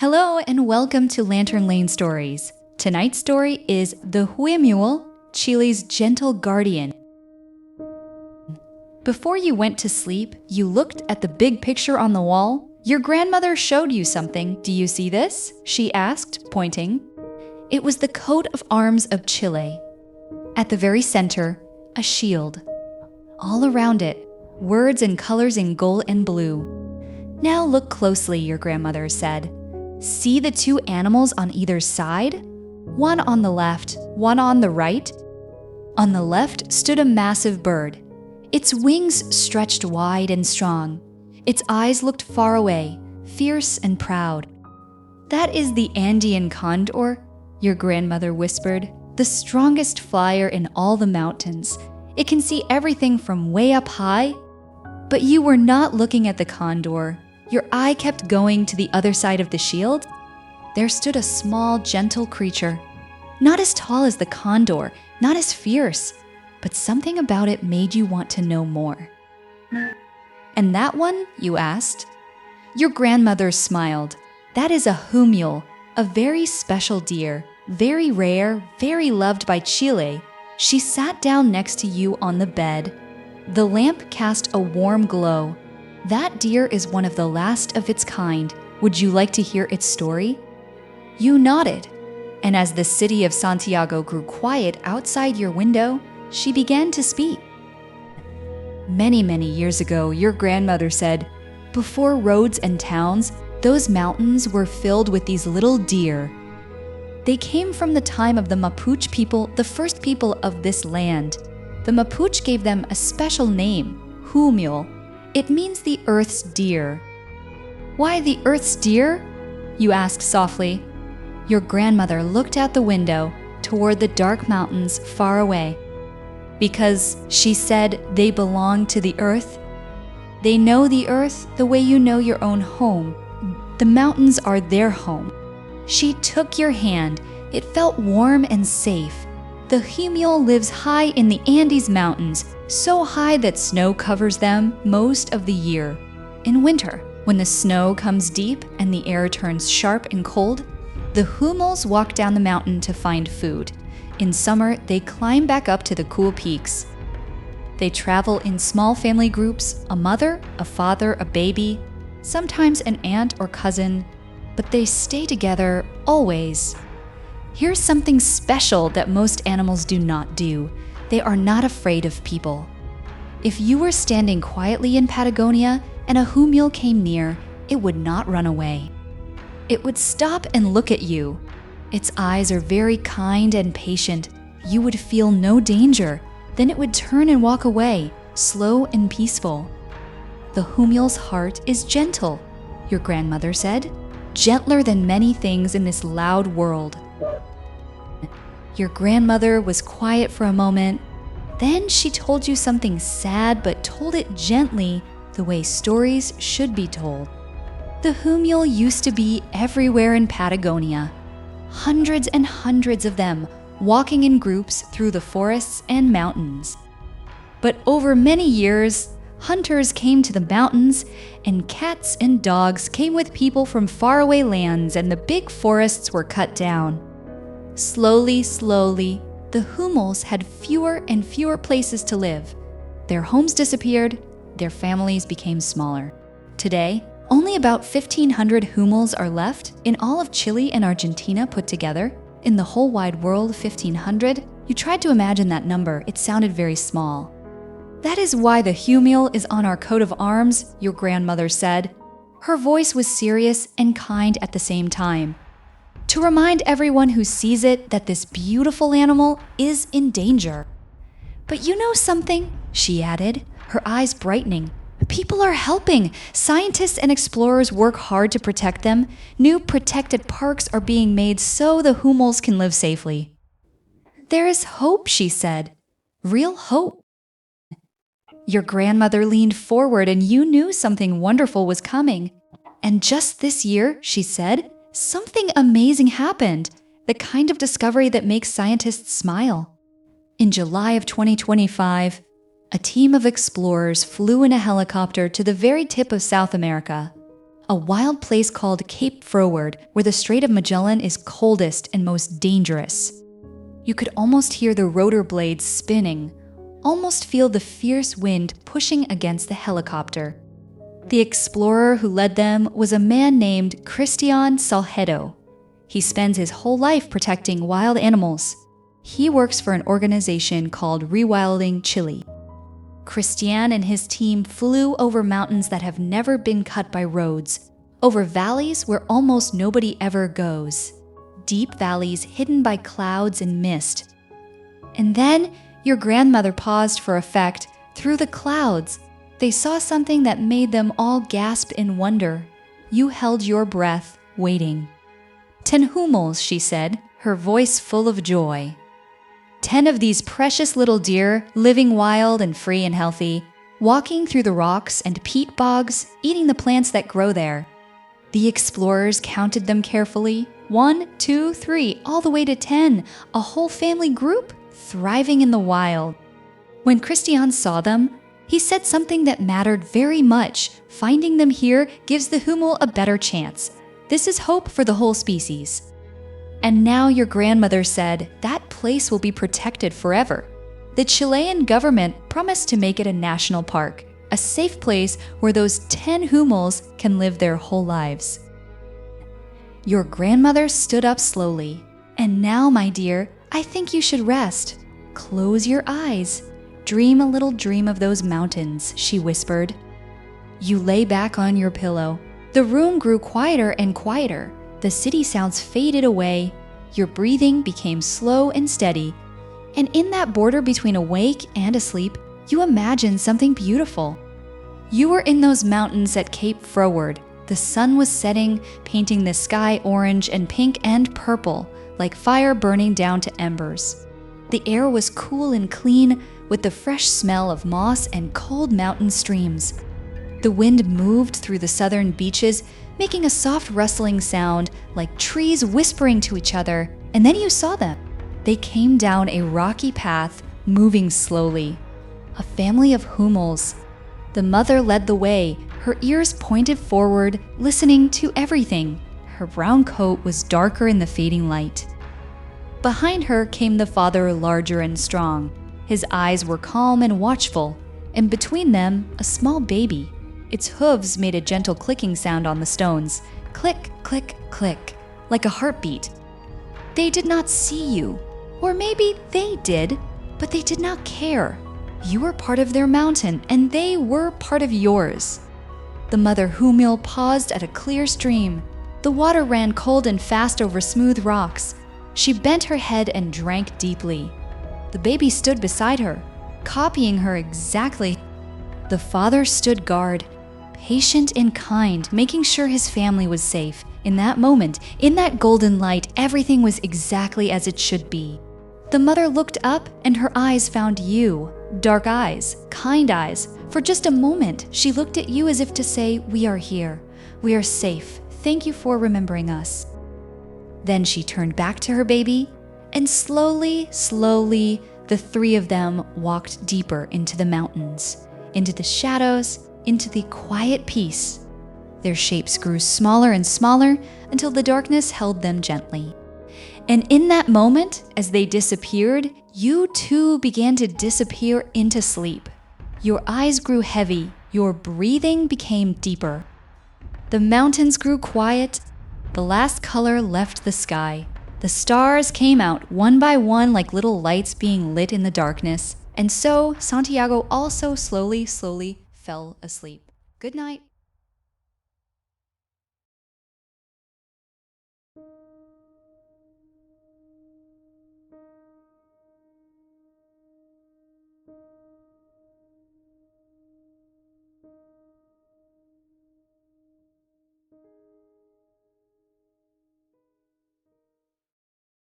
Hello and welcome to Lantern Lane Stories. Tonight's story is The Huemul, Chile's Gentle Guardian. Before you went to sleep, you looked at the big picture on the wall. Your grandmother showed you something. Do you see this? She asked, pointing. It was the coat of arms of Chile. At the very center, a shield. All around it, words and colors in gold and blue. Now look closely, your grandmother said. See the two animals on either side? One on the left, one on the right. On the left stood a massive bird. Its wings stretched wide and strong. Its eyes looked far away, fierce and proud. That is the Andean condor, your grandmother whispered, the strongest flyer in all the mountains. It can see everything from way up high. But you were not looking at the condor. Your eye kept going to the other side of the shield. There stood a small, gentle creature. Not as tall as the condor, not as fierce, but something about it made you want to know more. And that one, you asked? Your grandmother smiled. That is a Huemul, a very special deer, very rare, very loved by Chile. She sat down next to you on the bed. The lamp cast a warm glow. That deer is one of the last of its kind. Would you like to hear its story? You nodded, and as the city of Santiago grew quiet outside your window, she began to speak. Many, many years ago, your grandmother said, before roads and towns, those mountains were filled with these little deer. They came from the time of the Mapuche people, the first people of this land. The Mapuche gave them a special name, Huemul. It means the earth's deer. Why the earth's deer? You asked softly. Your grandmother looked out the window toward the dark mountains far away. Because, she said, they belong to the earth. They know the earth the way you know your own home. The mountains are their home. She took your hand. It felt warm and safe. The Huemul lives high in the Andes Mountains, so high that snow covers them most of the year. In winter, when the snow comes deep and the air turns sharp and cold, the Huemuls walk down the mountain to find food. In summer, they climb back up to the cool peaks. They travel in small family groups, a mother, a father, a baby, sometimes an aunt or cousin, but they stay together always. Here's something special that most animals do not do. They are not afraid of people. If you were standing quietly in Patagonia and a Huemul came near, it would not run away. It would stop and look at you. Its eyes are very kind and patient. You would feel no danger. Then it would turn and walk away, slow and peaceful. The Huemul's heart is gentle, your grandmother said, gentler than many things in this loud world. Your grandmother was quiet for a moment. Then she told you something sad, but told it gently, the way stories should be told. The Huemul used to be everywhere in Patagonia. Hundreds and hundreds of them, walking in groups through the forests and mountains. But over many years, hunters came to the mountains, and cats and dogs came with people from faraway lands, and the big forests were cut down. Slowly, slowly, the Huemuls had fewer and fewer places to live. Their homes disappeared, their families became smaller. Today, only about 1,500 Huemuls are left in all of Chile and Argentina put together. In the whole wide world, 1,500? You tried to imagine that number, it sounded very small. That is why the Huemul is on our coat of arms, your grandmother said. Her voice was serious and kind at the same time. To remind everyone who sees it that this beautiful animal is in danger. But you know something? She added, her eyes brightening. People are helping. Scientists and explorers work hard to protect them. New protected parks are being made so the Huemuls can live safely. There is hope, she said. Real hope. Your grandmother leaned forward and you knew something wonderful was coming. And just this year, she said, something amazing happened. The kind of discovery that makes scientists smile. In July of 2025, a team of explorers flew in a helicopter to the very tip of South America. a wild place called Cape Froward, where the Strait of Magellan is coldest and most dangerous. You could almost hear the rotor blades spinning, almost feel the fierce wind pushing against the helicopter. The explorer who led them was a man named Christian Salcedo. He spends his whole life protecting wild animals. He works for an organization called Rewilding Chile. Christian and his team flew over mountains that have never been cut by roads, over valleys where almost nobody ever goes, deep valleys hidden by clouds and mist. And then your grandmother paused for effect. Through the clouds, they saw something that made them all gasp in wonder. You held your breath, waiting. 10 Huemuls, she said, her voice full of joy. 10 of these precious little deer, living wild and free and healthy, walking through the rocks and peat bogs, eating the plants that grow there. The explorers counted them carefully. 1, 2, 3, all the way to 10, a whole family group, thriving in the wild. When Christian saw them, he said something that mattered very much. Finding them here gives the Huemul a better chance. This is hope for the whole species. And now your grandmother said that place will be protected forever. The Chilean government promised to make it a national park, a safe place where those 10 Huemuls can live their whole lives. Your grandmother stood up slowly. And now, my dear, I think you should rest. Close your eyes. Dream a little dream of those mountains, she whispered. You lay back on your pillow. The room grew quieter and quieter. The city sounds faded away. Your breathing became slow and steady. And in that border between awake and asleep, you imagined something beautiful. You were in those mountains at Cape Froward. The sun was setting, painting the sky orange and pink and purple, like fire burning down to embers. The air was cool and clean, with the fresh smell of moss and cold mountain streams. The wind moved through the southern beaches, making a soft rustling sound like trees whispering to each other, and then you saw them. They came down a rocky path, moving slowly. A family of Huemuls. The mother led the way, her ears pointed forward, listening to everything. Her brown coat was darker in the fading light. Behind her came the father, larger and strong. His eyes were calm and watchful, and between them, a small baby. Its hooves made a gentle clicking sound on the stones. Click, click, click, like a heartbeat. They did not see you. Or maybe they did, but they did not care. You were part of their mountain, and they were part of yours. The mother Huemul paused at a clear stream. The water ran cold and fast over smooth rocks. She bent her head and drank deeply. The baby stood beside her, copying her exactly. The father stood guard, patient and kind, making sure his family was safe. In that moment, in that golden light, everything was exactly as it should be. The mother looked up and her eyes found you. Dark eyes, kind eyes. For just a moment, she looked at you as if to say, "We are here. We are safe. Thank you for remembering us." Then she turned back to her baby, and slowly, slowly, the 3 of them walked deeper into the mountains, into the shadows, into the quiet peace. Their shapes grew smaller and smaller until the darkness held them gently. And in that moment, as they disappeared, you too began to disappear into sleep. Your eyes grew heavy, your breathing became deeper. The mountains grew quiet, the last color left the sky. The stars came out one by one like little lights being lit in the darkness. And so Santiago also slowly, slowly fell asleep. Good night.